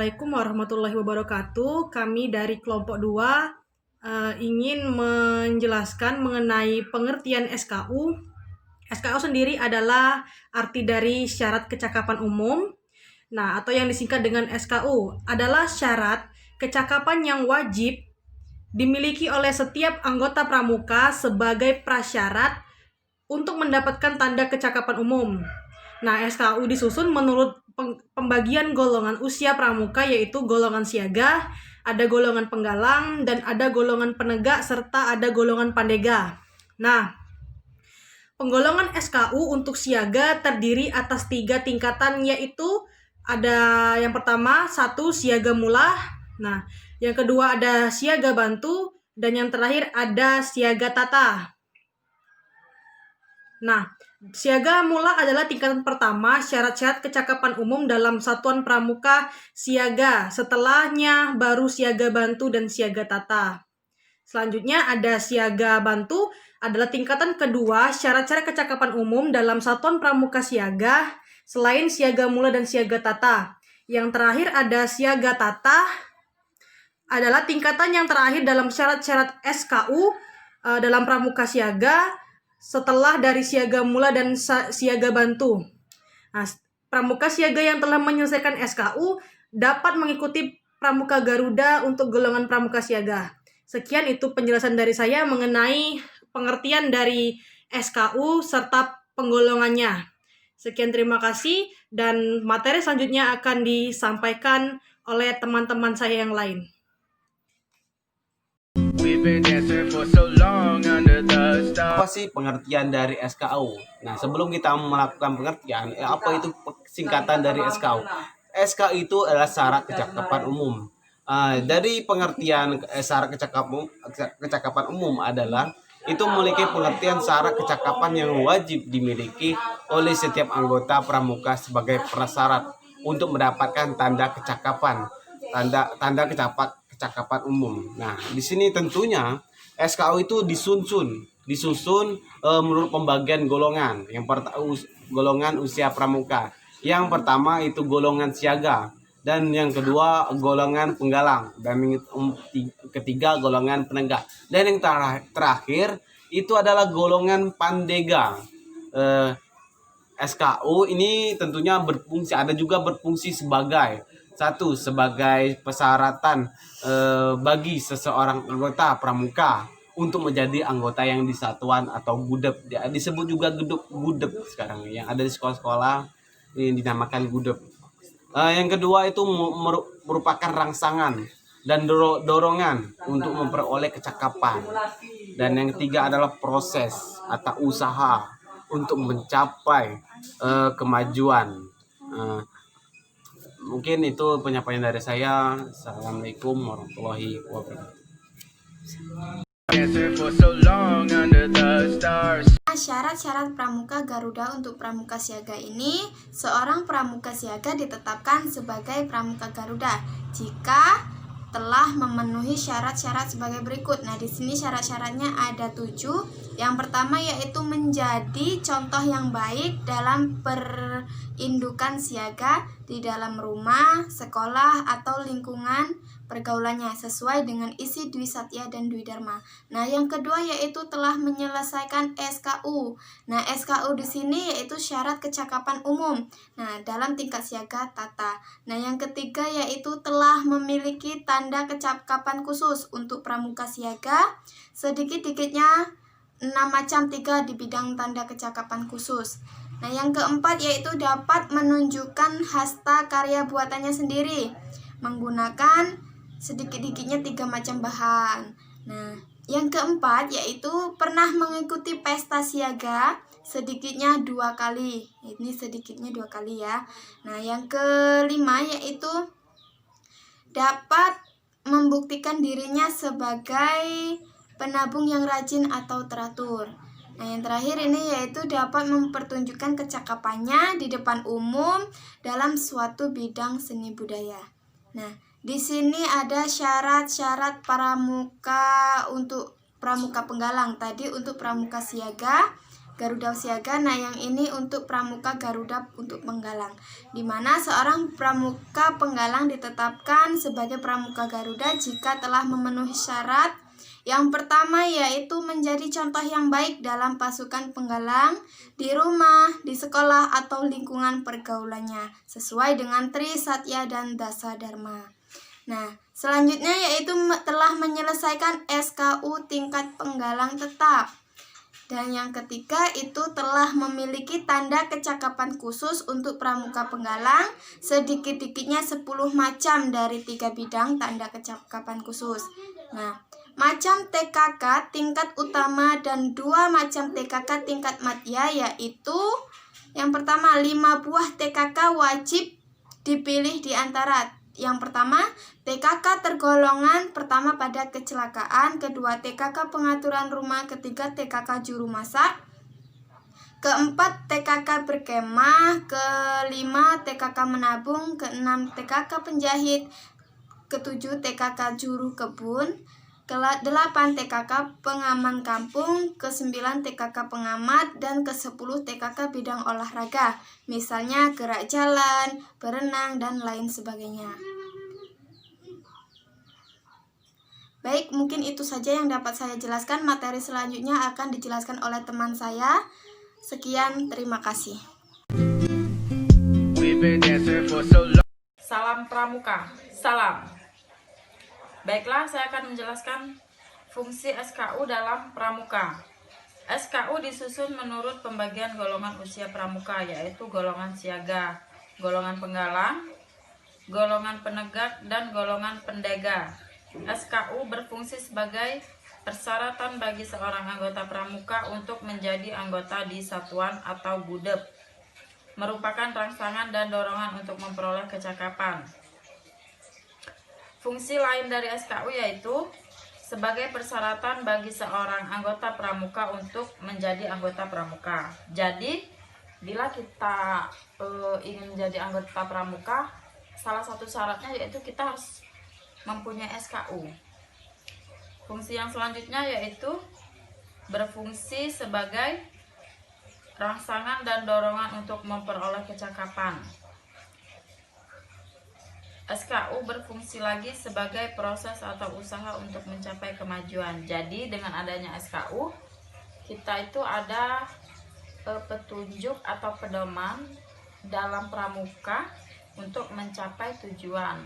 Assalamualaikum warahmatullahi wabarakatuh. Kami dari kelompok 2 ingin menjelaskan mengenai pengertian SKU. SKU sendiri adalah arti dari syarat kecakapan umum. Nah, atau yang disingkat dengan SKU adalah syarat kecakapan yang wajib dimiliki oleh setiap anggota pramuka sebagai prasyarat untuk mendapatkan tanda kecakapan umum. Nah, SKU disusun menurut pembagian golongan usia pramuka, yaitu golongan siaga, ada golongan penggalang, dan ada golongan penegak, serta ada golongan pandega. Nah, penggolongan SKU untuk siaga terdiri atas 3 tingkatan, yaitu ada yang pertama 1 siaga mula, nah yang kedua ada siaga bantu, dan yang terakhir ada siaga tata. Nah, siaga mula adalah tingkatan pertama syarat-syarat kecakapan umum dalam satuan pramuka siaga. Setelahnya baru siaga bantu dan siaga tata. Selanjutnya ada siaga bantu adalah tingkatan kedua syarat-syarat kecakapan umum dalam satuan pramuka siaga selain siaga mula dan siaga tata. Yang terakhir ada siaga tata adalah tingkatan yang terakhir dalam syarat-syarat SKU dalam pramuka siaga setelah dari siaga mula dan siaga bantu. Nah, pramuka siaga yang telah menyelesaikan SKU dapat mengikuti pramuka Garuda untuk golongan pramuka siaga. Sekian itu penjelasan dari saya mengenai pengertian dari SKU serta penggolongannya. Sekian, terima kasih, dan materi selanjutnya akan disampaikan oleh teman-teman saya yang lain. Apa sih pengertian dari SKU? Nah, sebelum kita melakukan pengertian, apa itu singkatan dari SKU? SKU itu adalah syarat kecakapan umum. Dari pengertian syarat kecakapan umum adalah itu memiliki pengertian syarat kecakapan yang wajib dimiliki oleh setiap anggota pramuka sebagai prasyarat untuk mendapatkan tanda kecakapan, tanda kecakapan umum. Nah, di sini tentunya SKU itu disusun menurut pembagian golongan. Yang pertama golongan usia pramuka. Yang pertama itu golongan siaga, dan yang kedua golongan penggalang, dan yang ketiga golongan penegak, dan yang terakhir itu adalah golongan pandega. SKU ini tentunya ada juga berfungsi sebagai sebagai persyaratan bagi seseorang anggota pramuka untuk menjadi anggota yang di satuan atau gudep. Disebut juga gudep sekarang yang ada di sekolah-sekolah ini dinamakan gudep. Yang kedua itu merupakan rangsangan dan dorongan untuk memperoleh kecakapan. Dan yang ketiga adalah proses atau usaha untuk mencapai kemajuan. Mungkin itu penyampaian dari saya. Assalamualaikum warahmatullahi wabarakatuh. Syarat-syarat pramuka Garuda untuk pramuka siaga ini, seorang pramuka siaga ditetapkan sebagai pramuka Garuda jika telah memenuhi syarat-syarat sebagai berikut. Nah, di sini syarat-syaratnya ada 7. Yang pertama yaitu menjadi contoh yang baik dalam perindukan siaga di dalam rumah, sekolah, atau lingkungan pergaulannya sesuai dengan isi Dwi Satya dan Dwi Dharma. Nah, yang kedua yaitu telah menyelesaikan SKU. Nah, SKU di sini yaitu syarat kecakapan umum. Nah, dalam tingkat siaga tata. Nah, yang ketiga yaitu telah memiliki tanda kecakapan khusus untuk pramuka siaga. Sedikit-dikitnya 6 macam 3 di bidang tanda kecakapan khusus. Nah, yang keempat yaitu dapat menunjukkan hasta karya buatannya sendiri menggunakan sedikit-dikitnya 3 macam bahan. Nah, yang keempat yaitu pernah mengikuti pesta siaga sedikitnya 2 kali. Ini sedikitnya 2 kali ya. Nah, yang kelima yaitu dapat membuktikan dirinya sebagai penabung yang rajin atau teratur. Nah, yang terakhir ini yaitu dapat mempertunjukkan kecakapannya di depan umum dalam suatu bidang seni budaya. Nah, di sini ada syarat-syarat pramuka untuk pramuka penggalang. Tadi untuk pramuka siaga Garuda Siaga. Nah, yang ini untuk pramuka Garuda untuk penggalang, di mana seorang pramuka penggalang ditetapkan sebagai pramuka Garuda jika telah memenuhi syarat. Yang pertama yaitu menjadi contoh yang baik dalam pasukan penggalang, di rumah, di sekolah, atau lingkungan pergaulannya, sesuai dengan Tri, Satya, dan Dasa Dharma. Nah, selanjutnya yaitu telah menyelesaikan SKU tingkat penggalang tetap. Dan yang ketiga itu telah memiliki tanda kecakapan khusus untuk pramuka penggalang, sedikit-dikitnya 10 macam dari 3 bidang tanda kecakapan khusus. Nah, macam TKK tingkat utama dan 2 macam TKK tingkat madya, yaitu yang pertama 5 buah TKK wajib dipilih di antara. Yang pertama, TKK tergolongan pertama pada kecelakaan, kedua TKK pengaturan rumah, ketiga TKK juru masak, keempat TKK berkemah, kelima TKK menabung, keenam TKK penjahit, ketujuh TKK juru kebun, ke-8 TKK pengaman kampung, ke-9 TKK pengamat, dan ke-10 TKK bidang olahraga, misalnya gerak jalan, berenang, dan lain sebagainya. Baik, mungkin itu saja yang dapat saya jelaskan. Materi selanjutnya akan dijelaskan oleh teman saya. Sekian, terima kasih. Salam Pramuka, salam. Baiklah, saya akan menjelaskan fungsi SKU dalam pramuka. SKU disusun menurut pembagian golongan usia pramuka, yaitu golongan siaga, golongan penggalang, golongan penegak, dan golongan pendega. SKU berfungsi sebagai persyaratan bagi seorang anggota pramuka untuk menjadi anggota di satuan atau gudeg, merupakan rangsangan dan dorongan untuk memperoleh kecakapan. Fungsi lain dari SKU yaitu sebagai persyaratan bagi seorang anggota pramuka untuk menjadi anggota pramuka. Jadi, bila kita ingin menjadi anggota pramuka, salah satu syaratnya yaitu kita harus mempunyai SKU. Fungsi yang selanjutnya yaitu berfungsi sebagai rangsangan dan dorongan untuk memperoleh kecakapan. SKU berfungsi lagi sebagai proses atau usaha untuk mencapai kemajuan. Jadi dengan adanya SKU, kita itu ada petunjuk atau pedoman dalam pramuka untuk mencapai tujuan.